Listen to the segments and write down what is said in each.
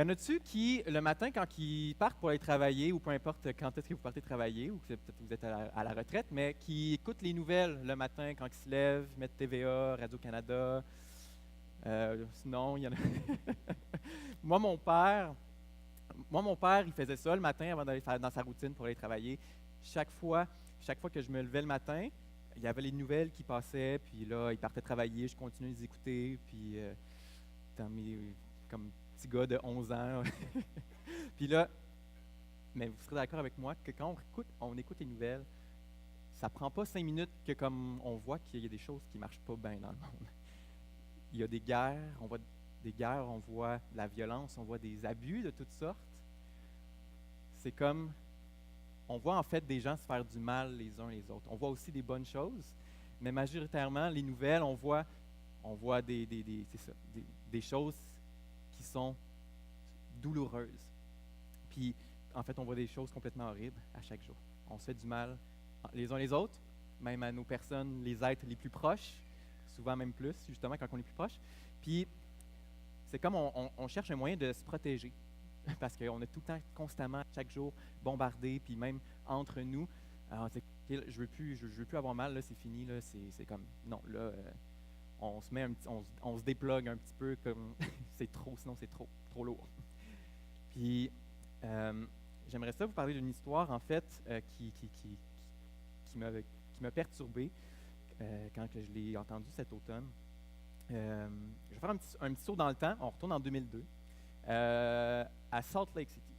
Y en a-tu qui, le matin, quand ils partent pour aller travailler, ou peu importe quand est-ce que vous partez travailler, ou que peut-être vous êtes à la retraite, mais qui écoutent les nouvelles le matin quand ils se lèvent, mettent TVA, Radio-Canada, sinon, il y en a... Moi, mon père, il faisait ça le matin avant d'aller faire dans sa routine pour aller travailler. Chaque fois, chaque fois que je me levais le matin, il y avait les nouvelles qui passaient, puis là, il partait travailler, je continuais de les écouter, puis dans comme petit gars de 11 ans. Puis là, mais vous serez d'accord avec moi que quand on écoute les nouvelles, ça prend pas 5 minutes que comme on voit qu'il y a des choses qui marchent pas bien dans le monde. Il y a des guerres, on voit de la violence, on voit des abus de toutes sortes. C'est comme, on voit en fait des gens se faire du mal les uns les autres. On voit aussi des bonnes choses, mais majoritairement, les nouvelles, on voit c'est ça, des choses qui sont douloureuses. Puis, en fait, on voit des choses complètement horribles à chaque jour. On se fait du mal les uns les autres, même à nos personnes, les êtres les plus proches, souvent même plus, justement, quand on est plus proche. Puis, c'est comme on cherche un moyen de se protéger, parce qu'on est tout le temps, constamment, chaque jour, bombardé, puis même entre nous, alors, je veux plus avoir mal, là, c'est fini, là, c'est comme, non, là, on se met on se déplogue un petit peu, comme, c'est trop, sinon c'est trop lourd. Puis, j'aimerais ça vous parler d'une histoire, en fait, qui m'a perturbé quand que je l'ai entendu cet automne. Je vais faire un petit saut dans le temps. On retourne en 2002 à Salt Lake City.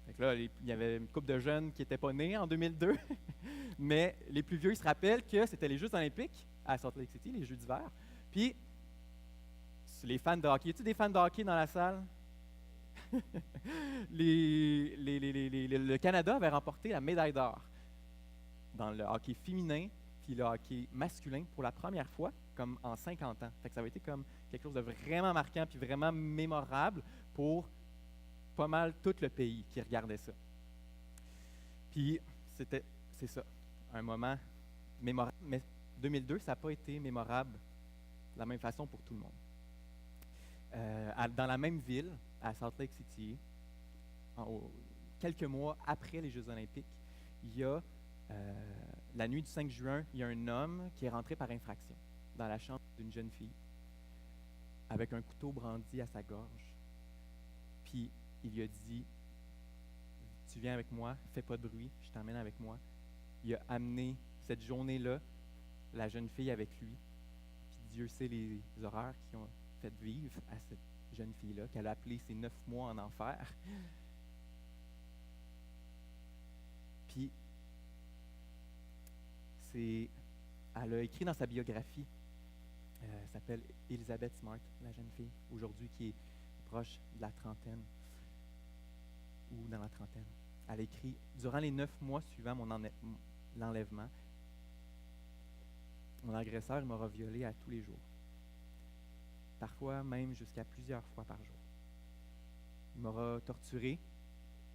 Fait que là, il y avait une couple de jeunes qui n'étaient pas nés en 2002, mais les plus vieux, ils se rappellent que c'était les Jeux olympiques à Salt Lake City, les Jeux d'hiver. Puis, les fans de hockey, y a-t-il des fans de hockey dans la salle? Le Canada avait remporté la médaille d'or dans le hockey féminin puis le hockey masculin pour la première fois, comme en 50 ans. Fait que ça avait été comme quelque chose de vraiment marquant puis vraiment mémorable pour pas mal tout le pays qui regardait ça. Puis c'est ça, un moment mémorable, mais 2002, ça n'a pas été mémorable de la même façon pour tout le monde. Dans la même ville, à Salt Lake City, quelques mois après les Jeux olympiques, il y a, la nuit du 5 juin, il y a un homme qui est rentré par infraction dans la chambre d'une jeune fille avec un couteau brandi à sa gorge. Puis il lui a dit, « Tu viens avec moi, fais pas de bruit, je t'emmène avec moi. » Il a amené cette journée-là la jeune fille avec lui. Puis Dieu sait les horreurs qui ont fait vivre à cette jeune fille-là, qu'elle a appelé ses 9 mois en enfer. Puis, elle a écrit dans sa biographie, elle s'appelle Elizabeth Smart, la jeune fille, aujourd'hui qui est proche de la trentaine, ou dans la trentaine. Elle a écrit, « Durant les 9 mois suivant l'enlèvement, mon agresseur m'aura violée à tous les jours. Parfois même jusqu'à plusieurs fois par jour. Il m'aura torturé,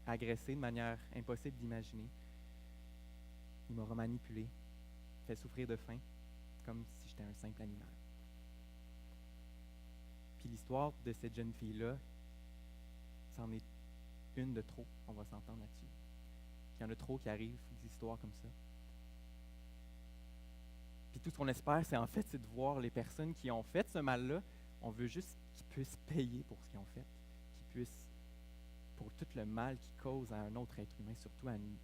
agressé de manière impossible d'imaginer. Il m'aura manipulé, fait souffrir de faim, comme si j'étais un simple animal. » Puis l'histoire de cette jeune fille-là, c'en est une de trop, on va s'entendre là-dessus. Il y en a trop qui arrivent, des histoires comme ça. Puis tout ce qu'on espère, c'est de voir les personnes qui ont fait ce mal-là. On veut juste qu'ils puissent payer pour ce qu'ils ont fait, qu'ils puissent, pour tout le mal qu'ils causent à un autre être humain, surtout à une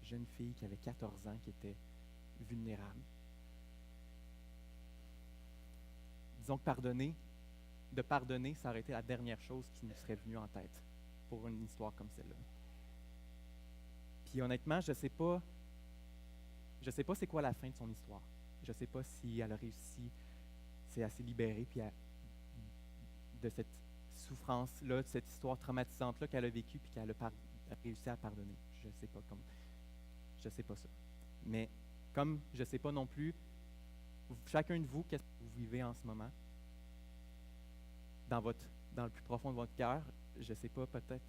jeune fille qui avait 14 ans, qui était vulnérable. Disons que de pardonner, ça aurait été la dernière chose qui nous serait venue en tête pour une histoire comme celle-là. Puis honnêtement, je sais pas c'est quoi la fin de son histoire. Je sais pas si elle a réussi, si elle s'est libérée, puis de cette souffrance-là, de cette histoire traumatisante-là qu'elle a vécue, puis qu'elle a réussi à pardonner. Je sais pas ça. Mais comme je sais pas non plus, chacun de vous, qu'est-ce que vous vivez en ce moment, dans le plus profond de votre cœur, je sais pas, peut-être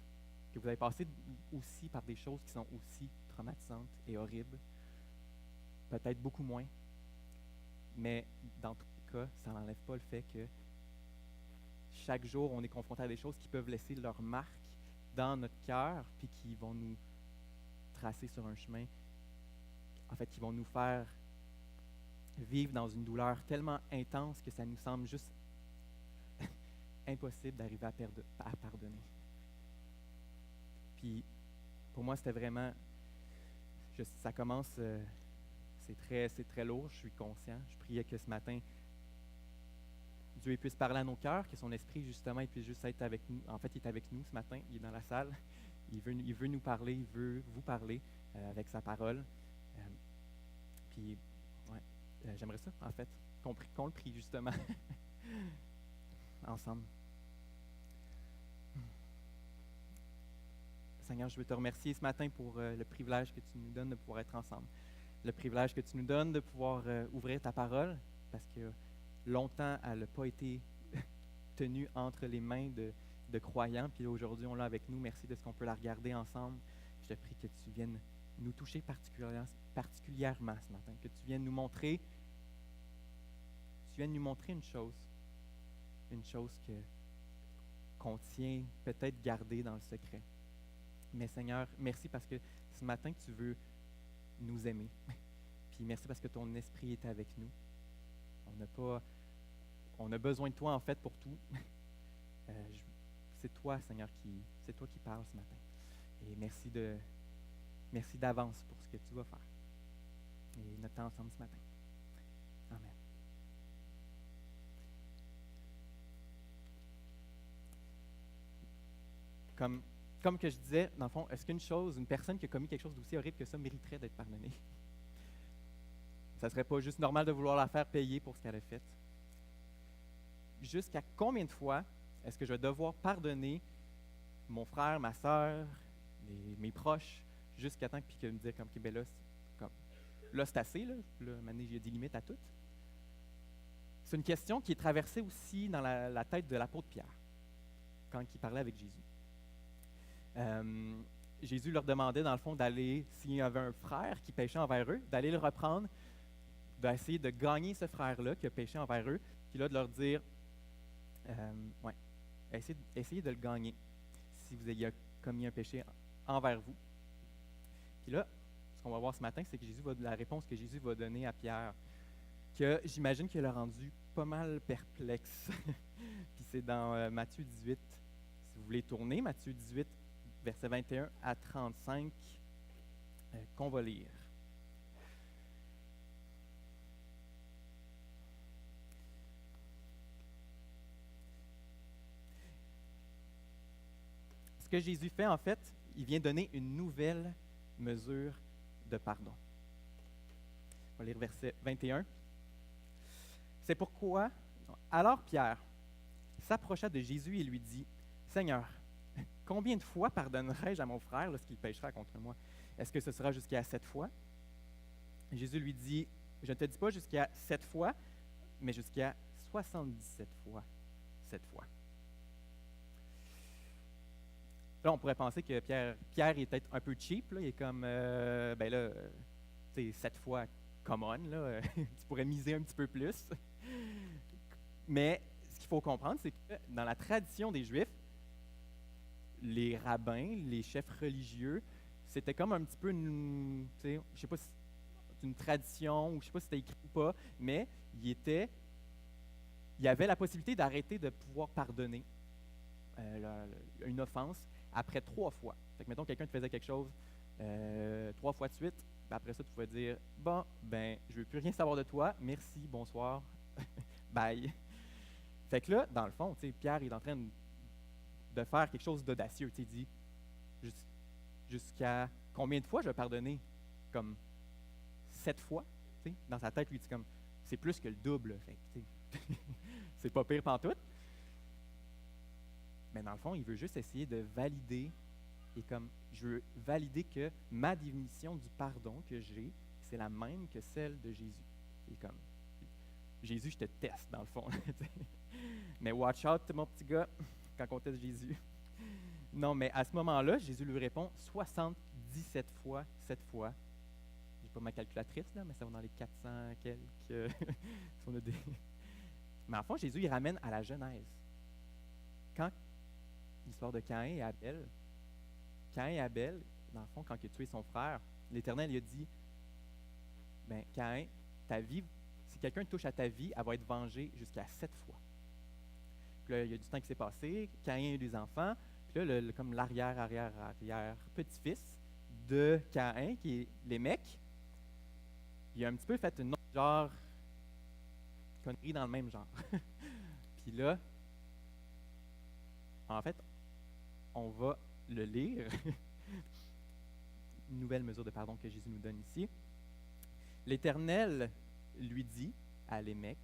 que vous avez passé aussi par des choses qui sont aussi traumatisantes et horribles, peut-être beaucoup moins, mais dans tous les cas, ça n'enlève pas le fait que chaque jour, on est confronté à des choses qui peuvent laisser leur marque dans notre cœur, puis qui vont nous tracer sur un chemin, en fait, qui vont nous faire vivre dans une douleur tellement intense que ça nous semble juste impossible d'arriver à pardonner. Puis, pour moi, c'était vraiment, ça commence, c'est très lourd, je suis conscient. Je priais que ce matin, Dieu puisse parler à nos cœurs, que son esprit, justement, il puisse juste être avec nous. En fait, il est avec nous ce matin, il est dans la salle. Il veut nous parler, il veut vous parler avec sa parole. Puis, ouais, j'aimerais ça, en fait, qu'on le prie, justement, ensemble. Seigneur, je veux te remercier ce matin pour le privilège que tu nous donnes de pouvoir être ensemble. Le privilège que tu nous donnes de pouvoir ouvrir ta parole, parce que longtemps, elle n'a pas été tenue entre les mains de croyants, puis aujourd'hui, on l'a avec nous. Merci de ce qu'on peut la regarder ensemble. Je te prie que tu viennes nous toucher particulièrement ce matin, que tu viennes nous montrer une chose qu'on tient peut-être gardée dans le secret. Mais Seigneur, merci parce que ce matin, tu veux nous aimer. Puis merci parce que ton esprit est avec nous. On a besoin de toi, en fait, pour tout. C'est toi, Seigneur, c'est toi qui parles ce matin. Et merci d'avance pour ce que tu vas faire. Et notre temps ensemble ce matin. Amen. Comme que je disais, dans le fond, est-ce une personne qui a commis quelque chose d'aussi horrible que ça mériterait d'être pardonnée? Ça serait pas juste normal de vouloir la faire payer pour ce qu'elle a fait? Jusqu'à combien de fois est-ce que je vais devoir pardonner mon frère, ma soeur, mes proches, jusqu'à temps qu'ils me disent comme, OK, ben là, c'est assez, là, maintenant, il y a des limites à tout. C'est une question qui est traversée aussi dans la tête de l'apôtre Pierre, quand il parlait avec Jésus. Jésus leur demandait, dans le fond, d'aller, s'il y avait un frère qui péchait envers eux, d'aller le reprendre, d'essayer de gagner ce frère-là qui a péché envers eux, puis là, de leur dire, essayez de le gagner si vous ayez commis un péché envers vous. Puis là, ce qu'on va voir ce matin, c'est que la réponse que Jésus va donner à Pierre, que j'imagine qu'il l'a rendu pas mal perplexe. Puis c'est dans Matthieu 18, si vous voulez tourner, Matthieu 18, versets 21 à 35, qu'on va lire. Ce que Jésus fait, en fait, il vient donner une nouvelle mesure de pardon. On va lire verset 21. C'est pourquoi, alors Pierre s'approcha de Jésus et lui dit, « Seigneur, combien de fois pardonnerai-je à mon frère lorsqu'il péchera contre moi? Est-ce que ce sera jusqu'à 7 fois? » Jésus lui dit, « Je ne te dis pas jusqu'à 7 fois, mais jusqu'à 77 fois 7 fois. » Là, on pourrait penser que Pierre est peut-être un peu cheap. Là. Il est comme, tu sais, 7 fois, come on, là, tu pourrais miser un petit peu plus. Mais ce qu'il faut comprendre, c'est que dans la tradition des Juifs, les rabbins, les chefs religieux, c'était comme un petit peu une, tu sais, je sais pas si c'est une tradition ou je sais pas si c'était écrit ou pas, mais il y avait la possibilité d'arrêter de pouvoir pardonner une offense après 3 fois. Fait que, mettons, quelqu'un te faisait quelque chose 3 fois de suite, ben après ça, tu pouvais dire, bon, ben, je veux plus rien savoir de toi, merci, bonsoir, bye. Fait que là, dans le fond, tu sais, Pierre est en train de faire quelque chose d'audacieux. Tu sais, il dit, jusqu'à combien de fois je vais pardonner? Comme 7 fois. Tu sais, dans sa tête, lui, il dit comme, c'est plus que le double. Fait que, tu sais, c'est pas pire pantoute. Mais dans le fond, il veut juste essayer de valider, et comme je veux valider que ma définition du pardon que j'ai, c'est la même que celle de Jésus. Et comme, Jésus, je te teste dans le fond. Mais watch out, mon petit gars, quand on teste Jésus. Non, mais à ce moment-là, Jésus lui répond 77 fois, 7 fois. J'ai pas ma calculatrice, là, mais ça va dans les 400 quelques. Mais en fond, Jésus, il ramène à la Genèse. quand l'histoire de Caïn et Abel, dans le fond, quand il a tué son frère, l'Éternel lui a dit, ben Caïn, ta vie, si quelqu'un touche à ta vie, elle va être vengée jusqu'à 7 fois. Puis là, il y a du temps qui s'est passé, Caïn a eu des enfants, puis là, comme l'arrière petit-fils de Caïn, qui est Lémec, il a un petit peu fait une autre genre connerie dans le même genre. Puis là, en fait, on va le lire. Une nouvelle mesure de pardon que Jésus nous donne ici. L'Éternel lui dit à Lémec,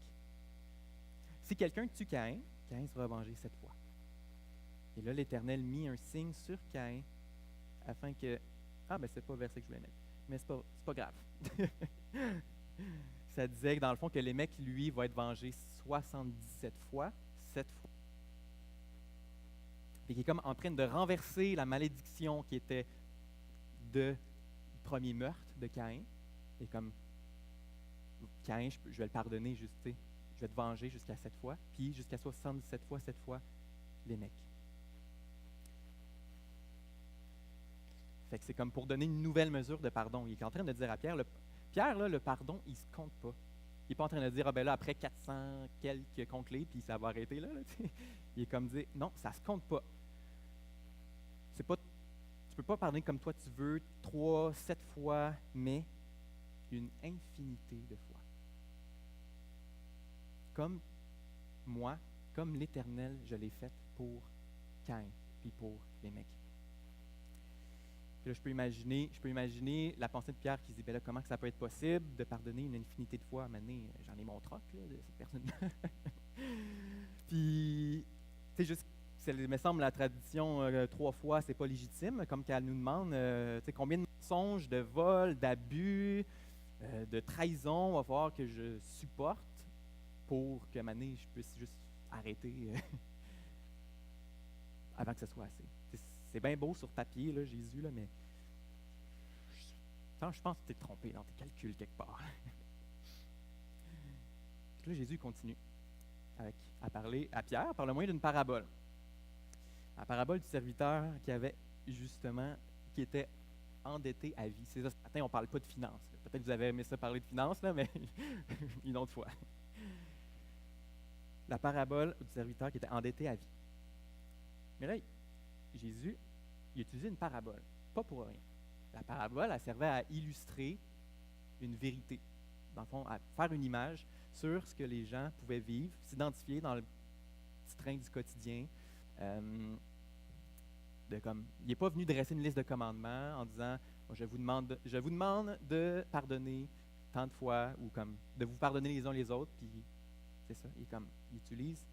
si quelqu'un tue Caïn, Caïn sera vengé 7 fois. Et là, l'Éternel mit un signe sur Caïn afin que... Ah, ben c'est pas le verset que je voulais mettre, mais c'est pas grave. Ça disait que dans le fond que Lémec, lui, va être vengé 77 fois, 7 fois. Et qui est comme en train de renverser la malédiction qui était du premier meurtre de Caïn. Et comme Caïn, je vais le pardonner, juste, je vais te venger jusqu'à 7 fois, puis jusqu'à 77 fois, 7 fois, Lémec. Fait que c'est comme pour donner une nouvelle mesure de pardon. Il est en train de dire à Pierre, Pierre, là, le pardon, il se compte pas. Il n'est pas en train de dire, ah ben là, après 400 quelques comptes-les, puis ça va arrêter là. Il est comme dire, non, ça se compte pas. C'est pas. Tu peux pas pardonner comme toi tu veux, 3, 7 fois, mais une infinité de fois. Comme moi, comme l'Éternel, je l'ai fait pour Caïn, puis pour Lémec. Puis là, je peux imaginer la pensée de Pierre qui se dit, ben là, comment que ça peut être possible de pardonner une infinité de fois? Maintenant, j'en ai mon troc, là, de cette personne-là. Puis, tu sais, juste, il me semble la tradition 3 fois, c'est pas légitime, comme qu'elle nous demande, tu sais, combien de mensonges, de vols, d'abus, de trahison va falloir que je supporte pour que maintenant, je puisse juste arrêter avant que ce soit assez. C'est bien beau sur papier, là, Jésus, là, mais je pense que tu es trompé dans tes calculs quelque part. Puis là, Jésus continue à parler à Pierre par le moyen d'une parabole. La parabole du serviteur qui était endetté à vie. C'est ça, ce matin, on ne parle pas de finances. Peut-être que vous avez aimé ça parler de finances, là, mais une autre fois. La parabole du serviteur qui était endetté à vie. Mais là, Jésus, il utilisait une parabole, pas pour rien. La parabole, elle servait à illustrer une vérité, dans le fond, à faire une image sur ce que les gens pouvaient vivre, s'identifier dans le petit train du quotidien. Il n'est pas venu dresser une liste de commandements en disant je vous demande de pardonner tant de fois ou comme de vous pardonner les uns les autres, puis c'est ça. Il utilise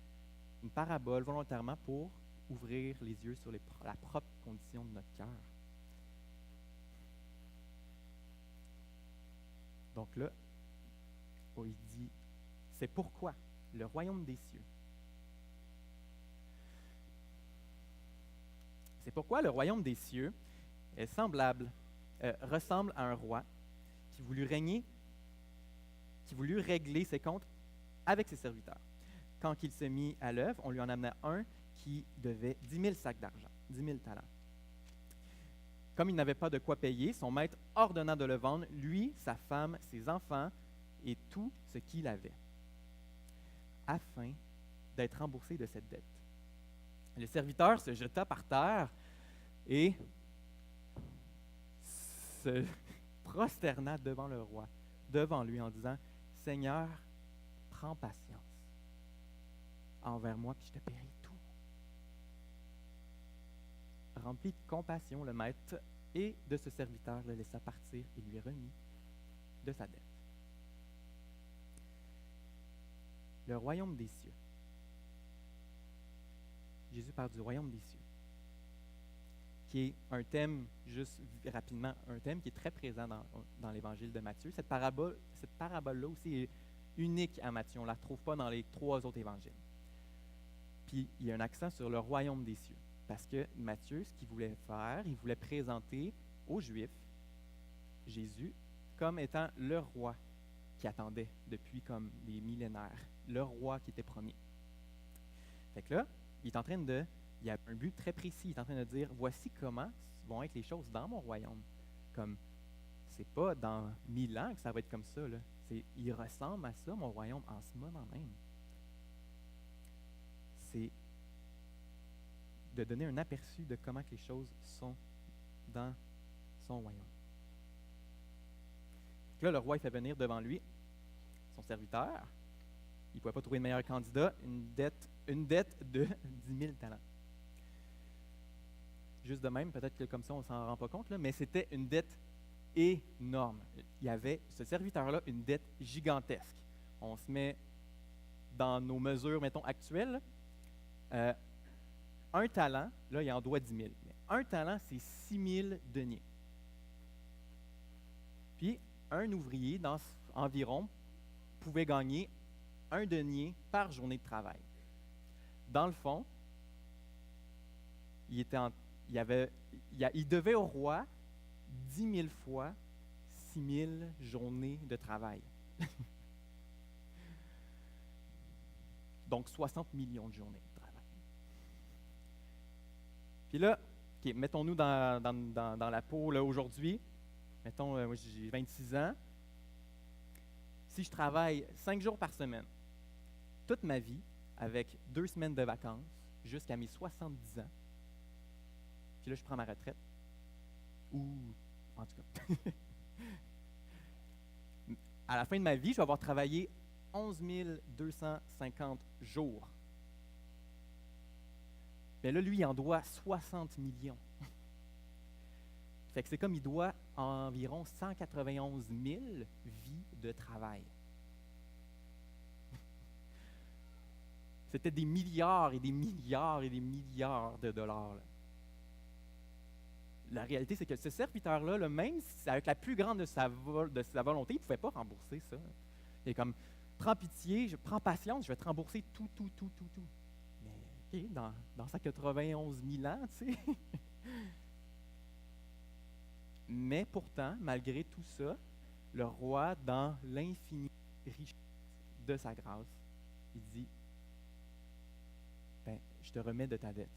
une parabole volontairement pour ouvrir les yeux sur la propre condition de notre cœur. Donc là, il dit, c'est pourquoi le royaume des cieux. C'est pourquoi le royaume des cieux est ressemble à un roi qui voulut régler ses comptes avec ses serviteurs. Quand il se mit à l'œuvre, on lui en amena un qui devait 10 000 sacs d'argent, 10 000 talents. Comme il n'avait pas de quoi payer, son maître ordonna de le vendre, lui, sa femme, ses enfants et tout ce qu'il avait, afin d'être remboursé de cette dette. Le serviteur se jeta par terre et se prosterna devant le roi, devant lui, en disant, « Seigneur, prends patience envers moi, puis je te paierai tout. » Rempli de compassion, le maître et de ce serviteur le laissa partir et lui remit de sa dette. Le royaume des cieux. Jésus parle du royaume des cieux, qui est un thème, juste rapidement, un thème qui est très présent dans l'évangile de Matthieu. Cette parabole-là aussi est unique à Matthieu. On ne la retrouve pas dans les 3 autres évangiles. Puis, il y a un accent sur le royaume des cieux. Parce que Matthieu, ce qu'il voulait faire, il voulait présenter aux Juifs Jésus comme étant le roi qui attendait depuis comme des millénaires, le roi qui était promis. Fait que là, il y a un but très précis. Il est en train de dire, voici comment vont être les choses dans mon royaume. Comme, c'est pas dans 1000 ans que ça va être comme ça, là. Il ressemble à ça, mon royaume, en ce moment même. C'est de donner un aperçu de comment que les choses sont dans son royaume. Là, le roi il fait venir devant lui son serviteur. Il ne pouvait pas trouver de meilleur candidat, une dette de 10 000 talents. Juste de même, peut-être que comme ça, on ne s'en rend pas compte, là, mais c'était une dette énorme. Il y avait, ce serviteur-là, une dette gigantesque. On se met dans nos mesures, mettons, actuelles. Un talent, là, il en doit 10 000. Mais un talent, c'est 6 000 deniers. Puis, un ouvrier, environ, pouvait gagner un denier par journée de travail. Dans le fond, il devait au roi 10 000 fois 6 000 journées de travail. Donc 60 millions de journées de travail. Puis là, okay, mettons-nous dans la peau là, aujourd'hui. Mettons, moi j'ai 26 ans. Si je travaille 5 jours par semaine, toute ma vie, avec 2 semaines de vacances, jusqu'à mes 70 ans, puis là, je prends ma retraite, ou, en tout cas, à la fin de ma vie, je vais avoir travaillé 11 250 jours. Mais là, lui, il en doit 60 millions. Fait que c'est comme il doit environ 191 000 vies de travail. C'était des milliards et des milliards et des milliards de dollars. Là. La réalité, c'est que ce serviteur-là, là, même avec la plus grande de sa volonté, il ne pouvait pas rembourser ça. Il est comme, prends pitié, prends patience, je vais te rembourser tout. Mais, OK, dans 191 000 ans, tu sais. Mais pourtant, malgré tout ça, le roi, dans l'infinie richesse de sa grâce, il dit, ben, je te remets de ta dette.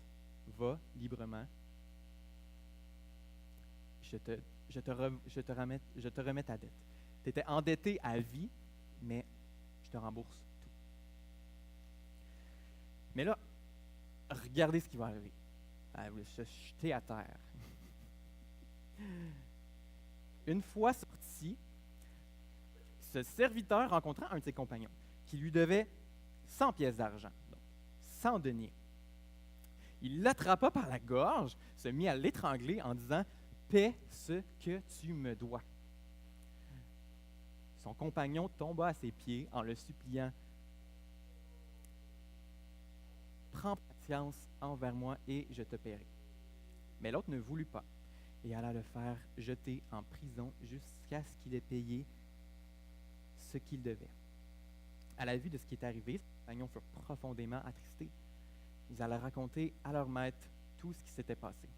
Va librement. Je te remets ta dette. Tu étais endetté à vie, mais je te rembourse tout. Mais là, regardez ce qui va arriver. Elle va se jeter à terre. Une fois sorti, ce serviteur rencontra un de ses compagnons qui lui devait 100 pièces d'argent, donc 100 deniers. Il l'attrapa par la gorge, se mit à l'étrangler en disant « Paie ce que tu me dois. » Son compagnon tomba à ses pieds en le suppliant « Prends patience envers moi et je te paierai. » Mais l'autre ne voulut pas et alla le faire jeter en prison jusqu'à ce qu'il ait payé ce qu'il devait. À la vue de ce qui est arrivé, ses compagnons furent profondément attristés. Ils allaient raconter à leur maître tout ce qui s'était passé.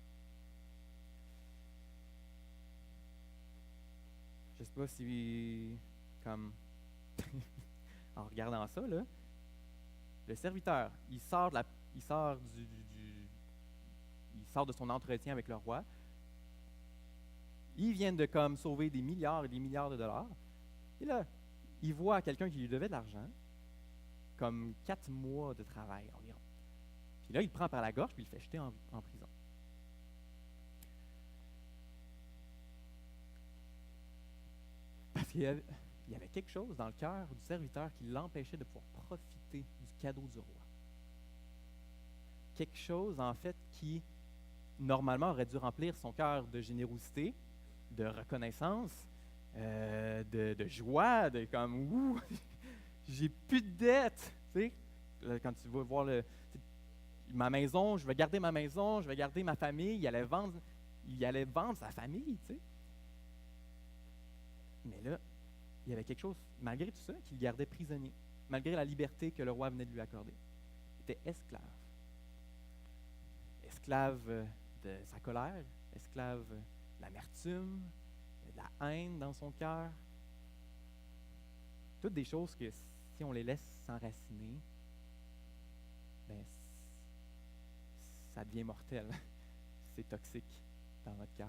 Je ne sais pas si, comme, en regardant ça, là, le serviteur, il sort de son entretien avec le roi. Ils viennent de comme sauver des milliards et des milliards de dollars. Et là, il voit quelqu'un qui lui devait de l'argent, comme 4 mois de travail environ. Puis là, il le prend par la gorge puis il le fait jeter en prison. Parce qu'il y avait quelque chose dans le cœur du serviteur qui l'empêchait de pouvoir profiter du cadeau du roi. Quelque chose, en fait, qui, normalement, aurait dû remplir son cœur de générosité, de reconnaissance, de joie, de comme « Ouh, j'ai plus de dette! » Tu sais, quand tu vas voir ma maison, je vais garder ma maison, je vais garder ma famille, il allait vendre sa famille, tu sais. Mais là, il y avait quelque chose, malgré tout ça, qui le gardait prisonnier, malgré la liberté que le roi venait de lui accorder. Il était esclave. Esclave de sa colère, esclave de l'amertume, de la haine dans son cœur. Toutes des choses que si on les laisse s'enraciner, ben, ça devient mortel. C'est toxique dans notre cœur.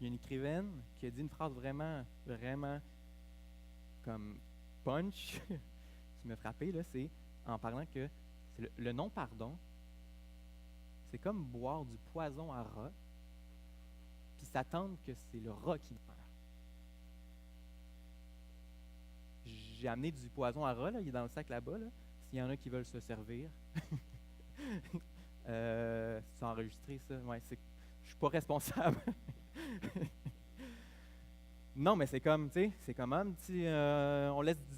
Il y a une écrivaine qui a dit une phrase vraiment, vraiment comme punch qui m'a frappé, là, c'est en parlant que c'est le non-pardon, c'est comme boire du poison à rat, puis s'attendre que c'est le rat qui meurt. J'ai amené du poison à rat, là, il est dans le sac là-bas, là, s'il y en a qui veulent se servir. C'est enregistré, ça? Ouais, je suis pas responsable. Non, mais c'est comme, tu sais, c'est comme un petit,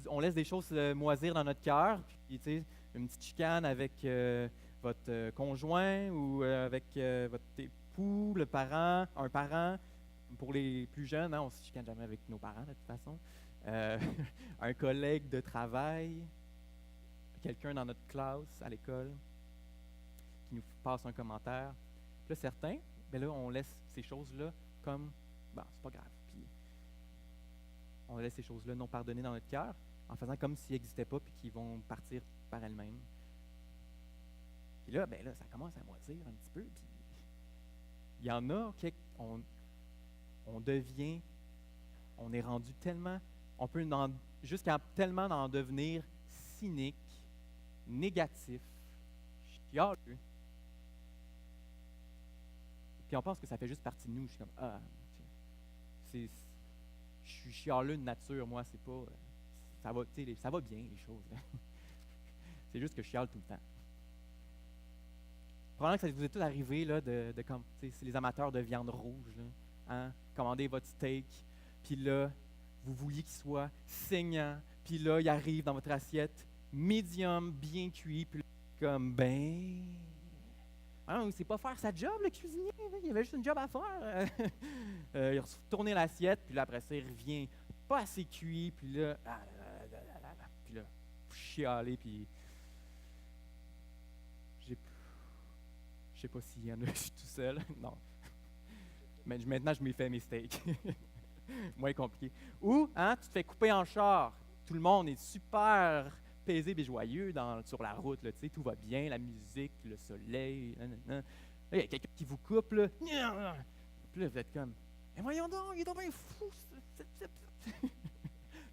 on laisse des choses moisir dans notre cœur, puis tu sais, une petite chicane avec votre conjoint ou avec votre époux, un parent. Pour les plus jeunes, hein, on se chicane jamais avec nos parents de toute façon. Un collègue de travail, quelqu'un dans notre classe à l'école qui nous passe un commentaire. Puis là, certains, ben là, on laisse ces choses-là comme, bon, c'est pas grave. Puis on laisse ces choses-là non pardonnées dans notre cœur en faisant comme s'ils n'existaient pas puis qu'ils vont partir par elles-mêmes. Puis là, ben là, ça commence à moisir un petit peu. Puis il y en a qui, on devient, on est rendu tellement, on peut jusqu'à tellement en devenir cynique, négatif, chialeux. Puis on pense que ça fait juste partie de nous. Je suis comme, je suis chialeux de nature, moi, c'est pas, ça va bien les choses. C'est juste que je chiale tout le temps. Probablement que ça vous est tout arrivé là, de comme, c'est les amateurs de viande rouge, là, hein? Commandez votre steak, puis là, vous vouliez qu'il soit saignant, puis là, il arrive dans votre assiette médium, bien cuit, puis là, comme, il ne sait pas faire sa job, le cuisinier, il avait juste une job à faire. Il a retourné l'assiette, puis là, après ça, il revient pas assez cuit, puis là, chialer, puis je sais pas s'il y en a, je suis tout seul, non. Mais maintenant, je m'y fais mes steaks. Moins compliqué. Ou, hein, tu te fais couper en char. Tout le monde est super paisible et joyeux sur la route. Là, tout va bien, la musique, le soleil. Là, il y a quelqu'un qui vous coupe. Là. Puis là, vous êtes comme, mais voyons donc, il est donc bien fou.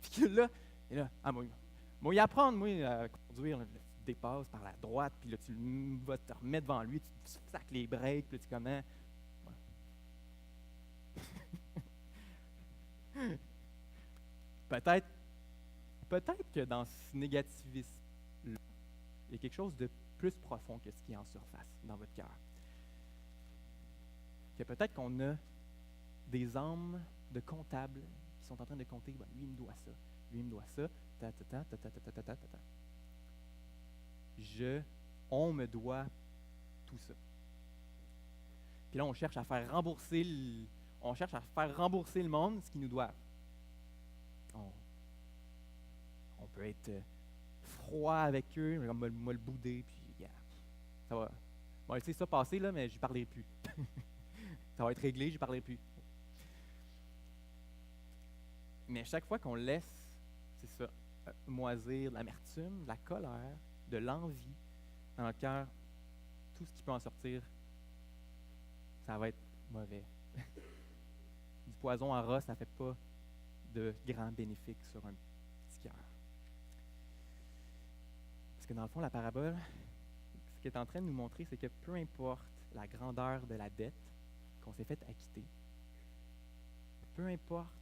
Puis que là, moi, y apprendre, moi, à conduire. Là, tu te dépasses par la droite, puis là, tu vas te remettre devant lui, tu sacs les breaks, puis là, tu comment. Peut-être que dans ce négativisme-là, il y a quelque chose de plus profond que ce qui est en surface dans votre cœur. Que peut-être qu'on a des âmes de comptables qui sont en train de compter, ben, lui il me doit ça, lui il me doit ça, on me doit tout ça. Puis là, on cherche à faire rembourser le monde ce qu'ils nous doivent. On peut être froid avec eux, comme me le bouder, puis ça va. Bon, laisser ça passer, là, mais je n'y parlerai plus. Ça va être réglé, je n'y parlerai plus. Mais chaque fois qu'on laisse, c'est ça, moisir de l'amertume, de la colère, de l'envie dans notre cœur, tout ce qui peut en sortir, ça va être mauvais. Du poison à rat, ça ne fait pas de grands bénéfices sur un petit cœur. Parce que dans le fond, la parabole, ce qu'elle est en train de nous montrer, c'est que peu importe la grandeur de la dette qu'on s'est fait acquitter, peu importe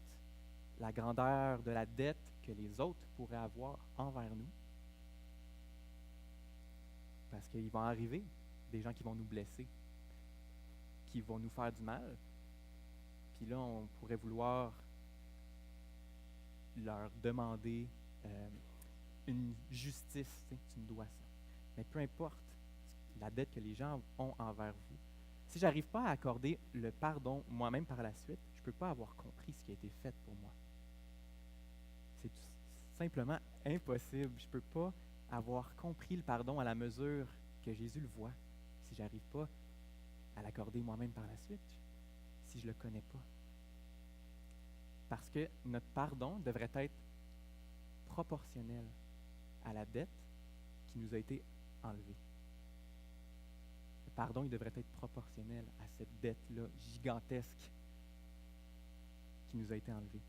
la grandeur de la dette que les autres pourraient avoir envers nous, parce qu'il va arriver des gens qui vont nous blesser, qui vont nous faire du mal, puis là, on pourrait vouloir leur demander une justice, tu me dois ça. Mais peu importe la dette que les gens ont envers vous, si je n'arrive pas à accorder le pardon moi-même par la suite, je ne peux pas avoir compris ce qui a été fait pour moi. C'est tout simplement impossible. Je ne peux pas avoir compris le pardon à la mesure que Jésus le voit si je n'arrive pas à l'accorder moi-même par la suite, si je ne le connais pas. Parce que notre pardon devrait être proportionnel à la dette qui qui nous a été enlevé. Le pardon, il devrait être proportionnel à cette dette-là gigantesque qui nous a été enlevée.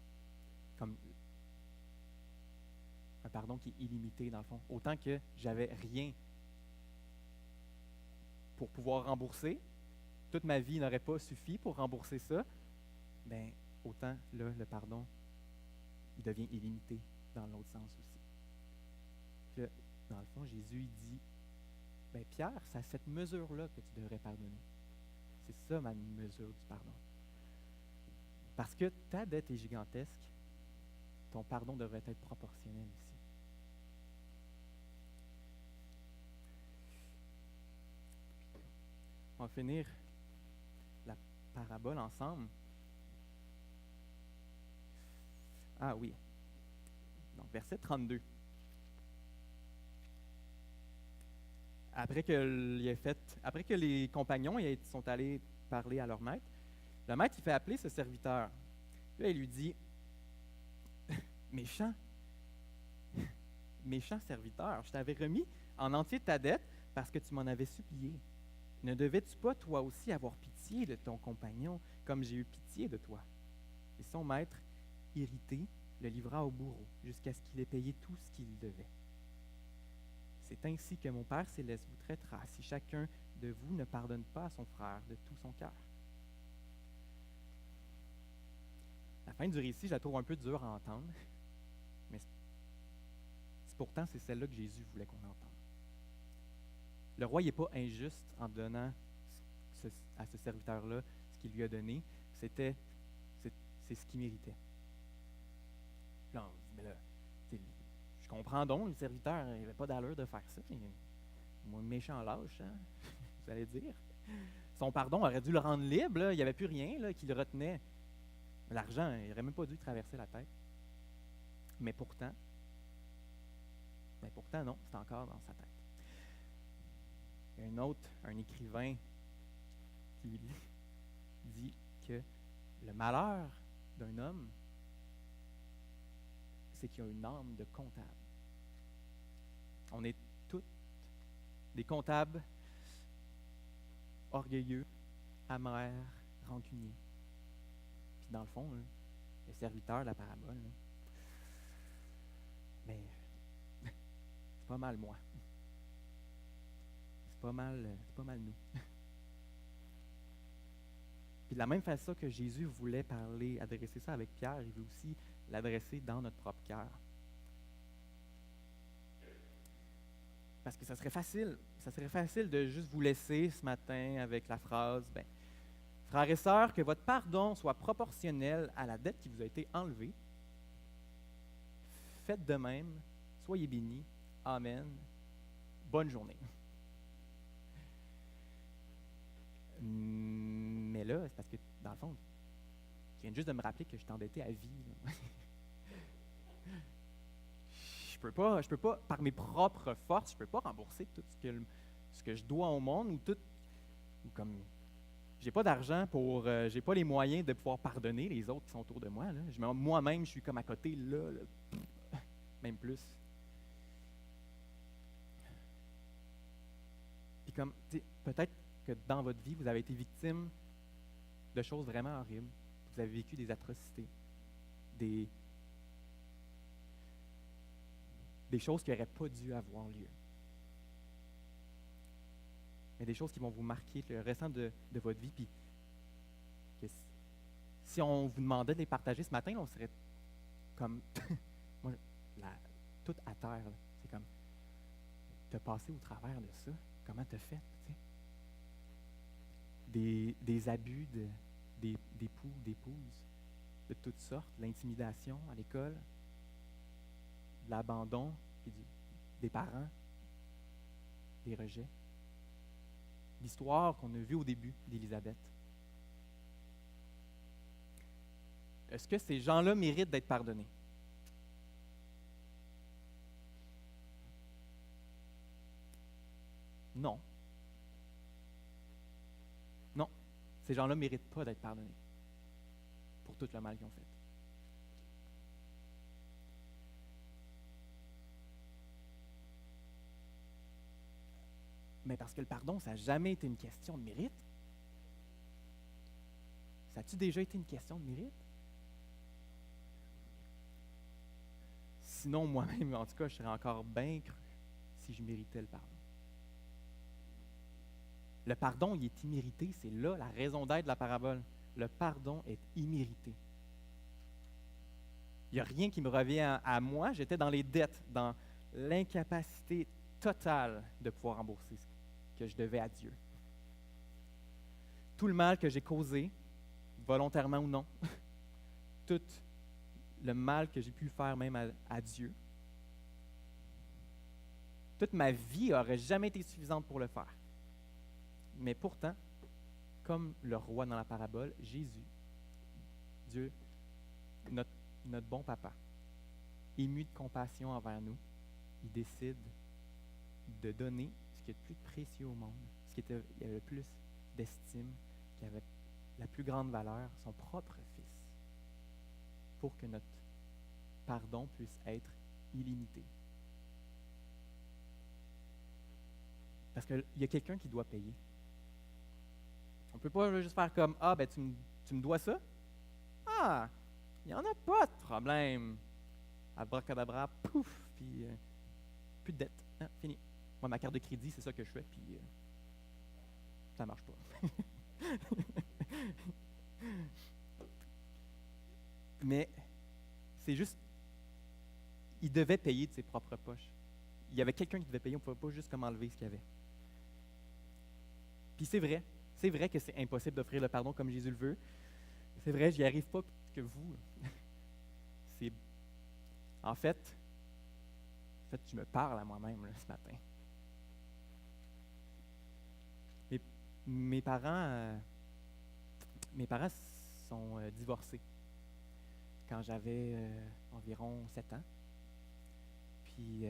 Comme un pardon qui est illimité, dans le fond. Autant que j'avais rien pour pouvoir rembourser, toute ma vie n'aurait pas suffi pour rembourser ça, bien, autant là, le pardon, il devient illimité dans l'autre sens aussi. Puis là, dans le fond, Jésus, il dit, bien, Pierre, c'est à cette mesure-là que tu devrais pardonner. C'est ça ma mesure du pardon. Parce que ta dette est gigantesque, ton pardon devrait être proportionnel aussi. On va finir la parabole ensemble. Ah oui. Donc, verset 32. Après que les compagnons sont allés parler à leur maître, le maître, il fait appeler ce serviteur. Là, il lui dit, méchant serviteur, je t'avais remis en entier ta dette parce que tu m'en avais supplié. Ne devais-tu pas toi aussi avoir pitié de ton compagnon comme j'ai eu pitié de toi? Et son maître, irrité, le livra au bourreau jusqu'à ce qu'il ait payé tout ce qu'il devait. C'est ainsi que mon Père céleste vous traitera si chacun de vous ne pardonne pas à son frère de tout son cœur. La fin du récit, je la trouve un peu dure à entendre, mais pourtant c'est celle-là que Jésus voulait qu'on entende. Le roi n'est pas injuste en donnant à ce serviteur-là ce qu'il lui a donné. C'est ce qu'il méritait. Là, on se dit, mais là, je comprends donc, le serviteur n'avait pas d'allure de faire ça. Moi, méchant lâche, hein, vous allez dire. Son pardon aurait dû le rendre libre, là. Il n'y avait plus rien là, qui le retenait. L'argent, il n'aurait même pas dû traverser la tête. Mais pourtant non, c'est encore dans sa tête. Il y a un écrivain qui dit que le malheur d'un homme, c'est qu'il a une âme de comptable. On est tous des comptables orgueilleux, amers, rancuniers. Puis dans le fond, là, le serviteur de la parabole, là, mais c'est pas mal moi. C'est pas mal nous. Puis de la même façon que Jésus voulait adresser ça avec Pierre, il veut aussi l'adresser dans notre propre cœur. Parce que ça serait facile de juste vous laisser ce matin avec la phrase, ben, frères et sœurs, que votre pardon soit proportionnel à la dette qui vous a été enlevée. Faites de même, soyez bénis. Amen. Bonne journée. Mais là, c'est parce que, dans le fond, je viens juste de me rappeler que je suis endetté à vie. Je peux pas, par mes propres forces, je peux pas rembourser tout ce que je dois au monde ou comme j'ai pas d'argent j'ai pas les moyens de pouvoir pardonner les autres qui sont autour de moi. Là. Moi-même, je suis comme à côté, là, même plus. Puis comme, peut-être que dans votre vie, vous avez été victime de choses vraiment horribles. Vous avez vécu des atrocités, des choses qui n'auraient pas dû avoir lieu. Mais des choses qui vont vous marquer le restant de votre vie. Puis si on vous demandait de les partager ce matin, là, on serait comme moi, tout à terre. Là. C'est comme t'as passé au travers de ça. Comment t'as fait? Des abus d'époux, d'épouses, de toutes sortes, l'intimidation à l'école, de l'abandon, puis des parents, des rejets. L'histoire qu'on a vue au début d'Élisabeth. Est-ce que ces gens-là méritent d'être pardonnés? Non. Non. Ces gens-là ne méritent pas d'être pardonnés pour tout le mal qu'ils ont fait. Mais parce que le pardon, ça n'a jamais été une question de mérite. Ça a-tu déjà été une question de mérite? Sinon, moi-même, en tout cas, je serais encore bien cru si je méritais le pardon. Le pardon, il est immérité. C'est là la raison d'être de la parabole. Le pardon est immérité. Il n'y a rien qui me revient à moi. J'étais dans les dettes, dans l'incapacité totale de pouvoir rembourser ce que je devais à Dieu. Tout le mal que j'ai causé, volontairement ou non, tout le mal que j'ai pu faire même à Dieu, toute ma vie n'aurait jamais été suffisante pour le faire. Mais pourtant, comme le roi dans la parabole, Jésus, Dieu, notre bon papa, ému de compassion envers nous, il décide de donner ce qui est le plus précieux au monde, ce qui avait le plus d'estime, qui avait la plus grande valeur, son propre Fils, pour que notre pardon puisse être illimité. Parce qu'il y a quelqu'un qui doit payer. On ne peut pas juste faire comme « Ah, ben tu me dois ça? Ah, il n'y en a pas de problème. » Abracadabra, pouf, puis plus de dette. Hein, fini. Moi, ma carte de crédit, c'est ça que je fais, puis ça ne marche pas. Mais c'est juste, il devait payer de ses propres poches. Il y avait quelqu'un qui devait payer, on ne pouvait pas juste comme enlever ce qu'il y avait. Puis c'est vrai que c'est impossible d'offrir le pardon comme Jésus le veut. C'est vrai, j'y arrive pas plus que vous. C'est, en fait, je me parle à moi-même là, ce matin. Mes parents sont divorcés quand j'avais environ 7 ans. Puis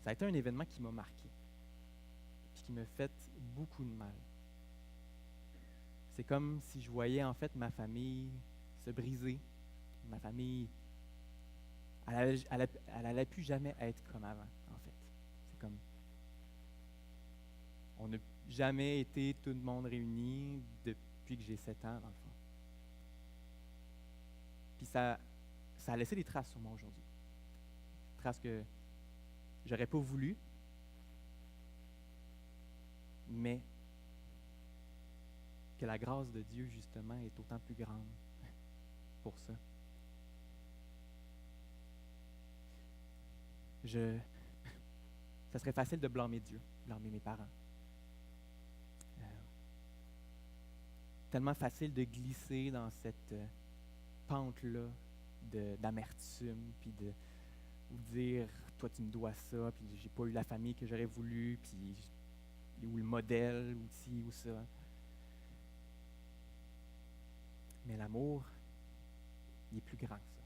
ça a été un événement qui m'a marqué, puis qui m'a fait beaucoup de mal. C'est comme si je voyais en fait ma famille se briser. Ma famille, elle allait plus jamais être comme avant, en fait. C'est comme, on n'a jamais été tout le monde réuni depuis que j'ai 7 ans, dans le fond. Puis ça a laissé des traces sur moi aujourd'hui. Des traces que j'aurais pas voulu, mais que la grâce de Dieu, justement, est autant plus grande pour ça. Ça serait facile de blâmer Dieu, blâmer mes parents. Tellement facile de glisser dans cette pente-là d'amertume, puis de dire « toi, tu me dois ça, puis j'ai pas eu la famille que j'aurais voulu, puis ou le modèle, ou ci, ou ça. » Mais l'amour, il est plus grand que ça.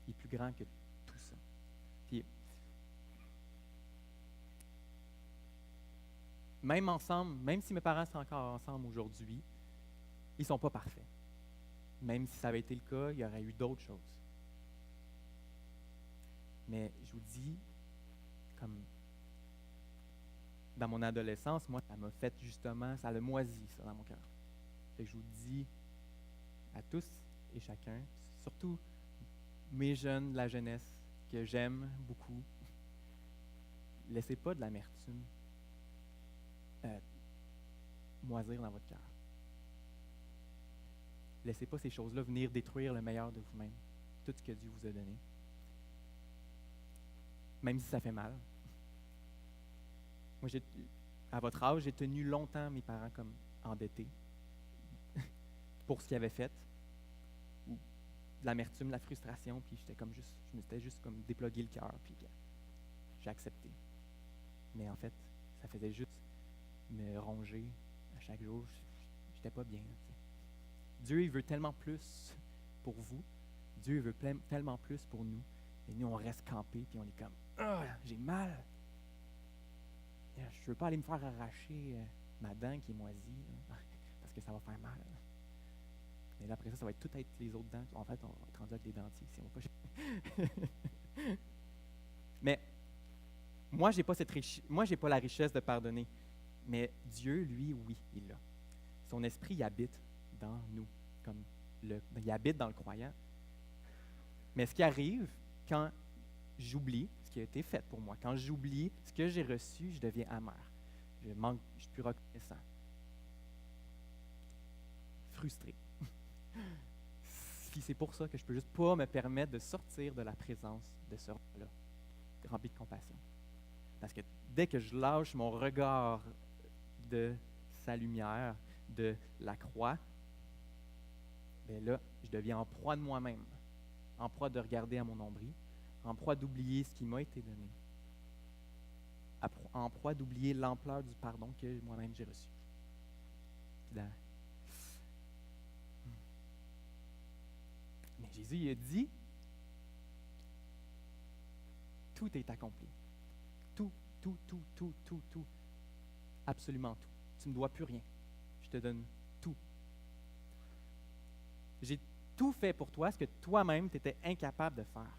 Il est plus grand que tout ça. Puis, même ensemble, même si mes parents sont encore ensemble aujourd'hui, ils ne sont pas parfaits. Même si ça avait été le cas, il y aurait eu d'autres choses. Mais je vous dis, comme dans mon adolescence, moi, ça m'a fait justement, ça l'a moisi, ça, dans mon cœur. Fait que je vous dis à tous et chacun, surtout mes jeunes de la jeunesse, que j'aime beaucoup, laissez pas de l'amertume moisir dans votre cœur. Laissez pas ces choses-là venir détruire le meilleur de vous-même, tout ce que Dieu vous a donné. Même si ça fait mal. Moi, à votre âge, j'ai tenu longtemps mes parents comme endettés pour ce qu'ils avaient fait, ou de l'amertume, de la frustration, puis je m'étais juste comme déplugué le cœur, puis j'ai accepté. Mais en fait, ça faisait juste me ronger à chaque jour. J'étais pas bien. T'sais. Dieu, il veut tellement plus pour vous. Dieu veut tellement plus pour nous. Et nous, on reste campés, puis on est comme « Ah, j'ai mal! Je ne veux pas aller me faire arracher ma dent qui est moisie, là, parce que ça va faire mal. » Mais là, après ça va être tout être les autres dents. En fait, on va être rendu avec les dentistes. Si on va pas... Mais moi, j'ai pas la richesse de pardonner. Mais Dieu, lui, oui, il l'a. Son esprit il habite dans nous, il habite dans le croyant. Mais ce qui arrive quand j'oublie ce qui a été fait pour moi, quand j'oublie ce que j'ai reçu, je deviens amer. Je suis plus reconnaissant. Frustré. Puis c'est pour ça que je peux juste pas me permettre de sortir de la présence de ce roi-là, rempli de compassion. Parce que dès que je lâche mon regard de sa lumière, de la croix, bien là, je deviens en proie de moi-même, en proie de regarder à mon nombril, en proie d'oublier ce qui m'a été donné, en proie d'oublier l'ampleur du pardon que moi-même j'ai reçu. Mais Jésus il a dit, tout est accompli. Tout, tout, tout, tout, tout, tout. Absolument tout. Tu ne me dois plus rien. Je te donne tout. J'ai tout fait pour toi, ce que toi-même, tu étais incapable de faire.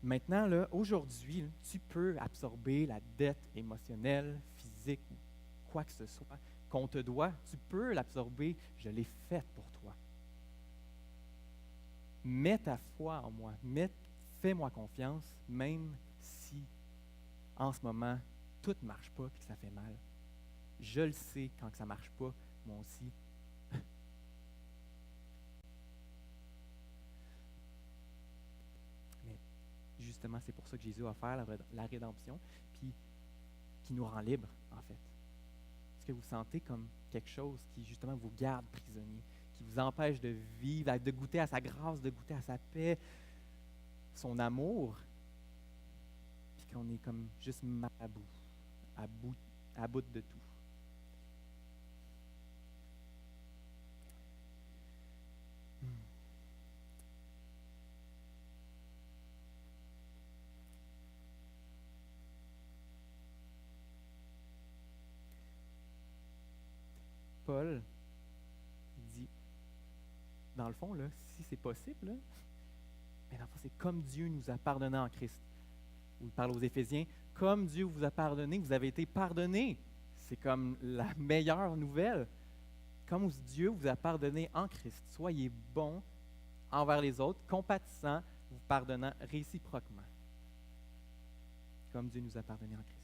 Maintenant, là, aujourd'hui, là, tu peux absorber la dette émotionnelle, physique ou quoi que ce soit qu'on te doit. Tu peux l'absorber. Je l'ai faite pour toi. Mets ta foi en moi. Fais-moi confiance, même si en ce moment, tout ne marche pas et que ça fait mal. Je le sais quand ça ne marche pas, moi aussi. Mais justement, c'est pour ça que Jésus a offert la rédemption, puis qui nous rend libres, en fait. Est-ce que vous sentez comme quelque chose qui, justement, vous garde prisonnier, qui vous empêche de vivre, de goûter à sa grâce, de goûter à sa paix, son amour, puis qu'on est comme juste marabout, à bout de tout. Paul dit, dans le fond, là, si c'est possible, là, mais dans le fond, c'est comme Dieu nous a pardonné en Christ. Ou il parle aux Éphésiens, comme Dieu vous a pardonné, vous avez été pardonnés. C'est comme la meilleure nouvelle. Comme Dieu vous a pardonné en Christ. Soyez bons envers les autres, compatissants, vous pardonnant réciproquement. Comme Dieu nous a pardonné en Christ.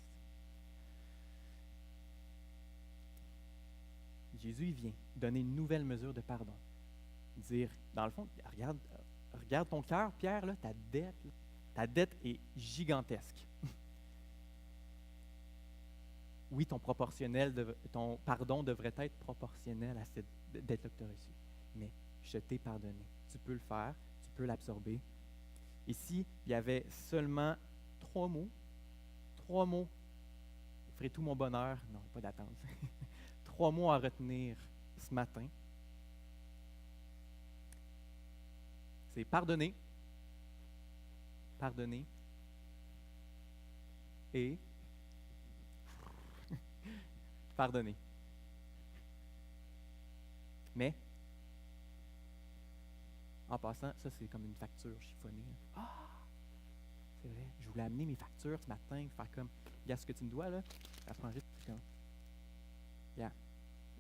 Jésus, il vient donner une nouvelle mesure de pardon. Dire, dans le fond, regarde ton cœur, Pierre, là, ta dette est gigantesque. Oui, ton pardon devrait être proportionnel à cette dette-là que tu as reçue. Mais je t'ai pardonné. Tu peux le faire, tu peux l'absorber. Ici, il y avait seulement 3 mots. 3 mots. Je ferai tout mon bonheur. Non, pas d'attente. 3 mots à retenir ce matin. C'est pardonner, pardonner et pardonner. Mais, en passant, ça c'est comme une facture chiffonnée. Ah! C'est vrai, je voulais amener mes factures ce matin, faire comme, regarde ce que tu me dois là, ça prend juste comme, yeah.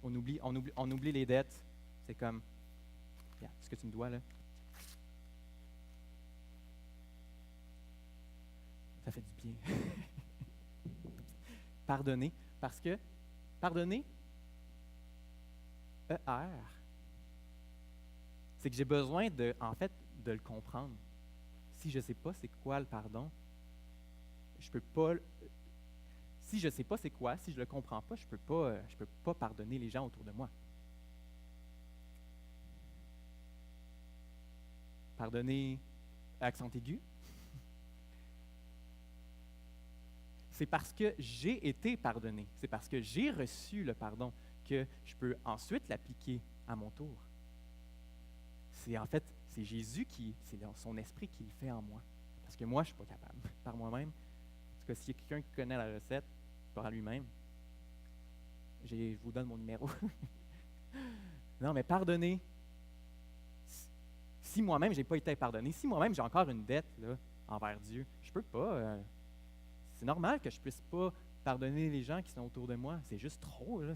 On oublie les dettes, c'est comme, regarde ce que tu me dois là. Ça fait du bien. Pardonner, parce que pardonner, ER, c'est que j'ai besoin de le comprendre. Si je ne sais pas c'est quoi le pardon, je peux pas. Si je ne sais pas c'est quoi, si je le comprends pas, je peux pas pardonner les gens autour de moi. Pardonner accent aigu. C'est parce que j'ai été pardonné, c'est parce que j'ai reçu le pardon que je peux ensuite l'appliquer à mon tour. C'est Jésus c'est son esprit qui le fait en moi. Parce que moi, je ne suis pas capable par moi-même. En tout cas, s'il y a quelqu'un qui connaît la recette par lui-même, je vous donne mon numéro. Non, mais pardonner. Si moi-même, je n'ai pas été pardonné, si moi-même, j'ai encore une dette là, envers Dieu, je ne peux pas. C'est normal que je ne puisse pas pardonner les gens qui sont autour de moi. C'est juste trop, là.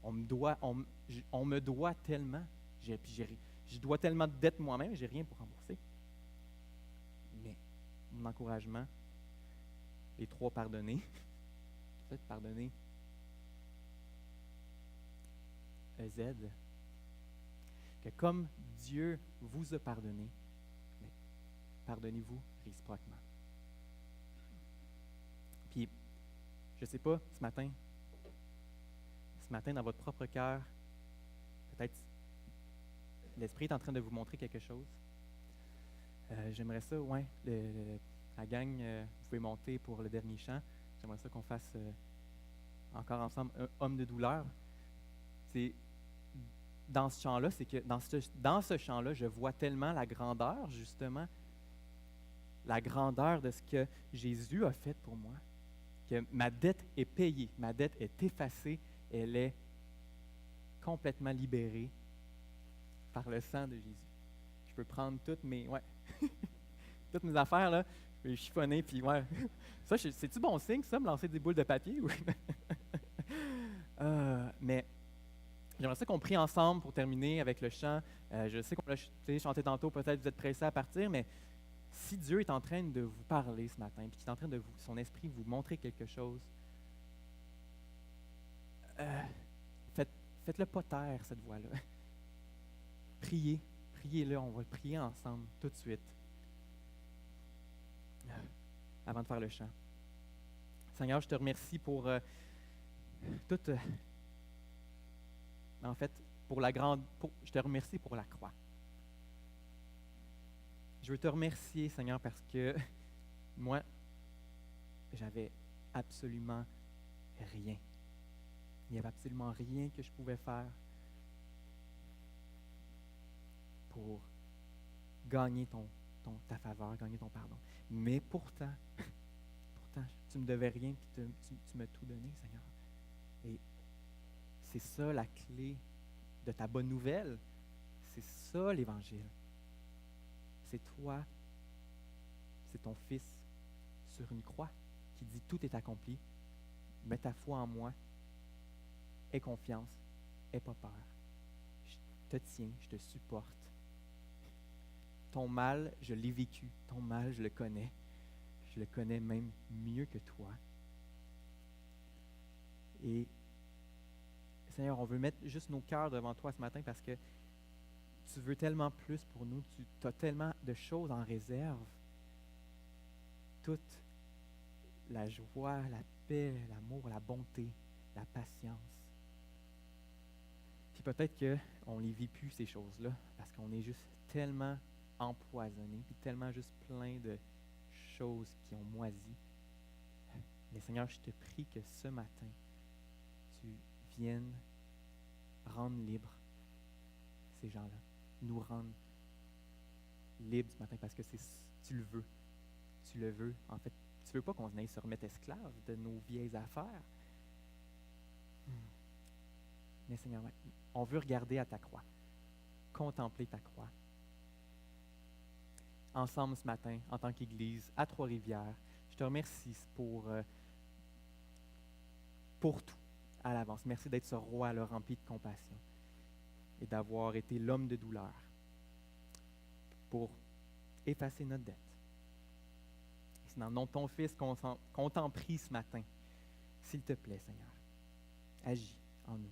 On me doit tellement. Je dois tellement de dettes moi-même, j'ai rien pour rembourser. Mais mon encouragement, les 3 pardonnés, peut-être pardonner EZ, que comme Dieu vous a pardonné, mais pardonnez-vous réciproquement. Puis, je ne sais pas, ce matin, dans votre propre cœur, peut-être l'Esprit est en train de vous montrer quelque chose. J'aimerais ça, la gang, vous pouvez monter pour le dernier chant. J'aimerais ça qu'on fasse encore ensemble un homme de douleur. C'est dans ce chant-là, c'est que dans ce chant-là, je vois tellement la grandeur, justement, la grandeur de ce que Jésus a fait pour moi, que ma dette est payée, ma dette est effacée, elle est complètement libérée par le sang de Jésus. Je peux prendre toutes mes affaires, là, je peux les chiffonner, puis ça, c'est-tu bon signe, ça, me lancer des boules de papier? Mais j'aimerais ça qu'on prie ensemble pour terminer avec le chant. Je sais qu'on l'a chanté tantôt, peut-être vous êtes pressés à partir, mais si Dieu est en train de vous parler ce matin, puis qu'il est en train de son esprit vous montrer quelque chose, faites-le pas taire, cette voix-là. Priez-le, on va le prier ensemble tout de suite, avant de faire le chant. Seigneur, je te remercie pour toute... en fait, je te remercie pour la croix. Je veux te remercier, Seigneur, parce que moi, j'avais absolument rien. Il n'y avait absolument rien que je pouvais faire pour gagner ta faveur, gagner ton pardon. Mais pourtant, tu ne me devais rien, puis tu m'as tout donné, Seigneur. Et c'est ça la clé de ta bonne nouvelle. C'est ça l'Évangile. C'est toi, c'est ton Fils sur une croix qui dit tout est accompli. Mets ta foi en moi. Aie confiance. Aie pas peur. Je te tiens, je te supporte. Ton mal, je l'ai vécu. Ton mal, je le connais. Je le connais même mieux que toi. Et Seigneur, on veut mettre juste nos cœurs devant toi ce matin parce que tu veux tellement plus pour nous. Tu as tellement de choses en réserve. Toute la joie, la paix, l'amour, la bonté, la patience. Puis peut-être qu'on ne les vit plus, ces choses-là, parce qu'on est juste tellement empoisonné, puis tellement juste plein de choses qui ont moisi. Mais Seigneur, je te prie que ce matin, tu viennes rendre libre ces gens-là, nous rendre libres ce matin, parce que tu le veux. Tu le veux. En fait, tu ne veux pas qu'on aille se remettre esclaves de nos vieilles affaires. Mais Seigneur, on veut regarder à ta croix, contempler ta croix. Ensemble ce matin, en tant qu'Église, à Trois-Rivières, je te remercie pour tout à l'avance. Merci d'être ce roi-là rempli de compassion et d'avoir été l'homme de douleur pour effacer notre dette. C'est dans le nom de ton Fils qu'on t'en prie ce matin. S'il te plaît, Seigneur, agis en nous.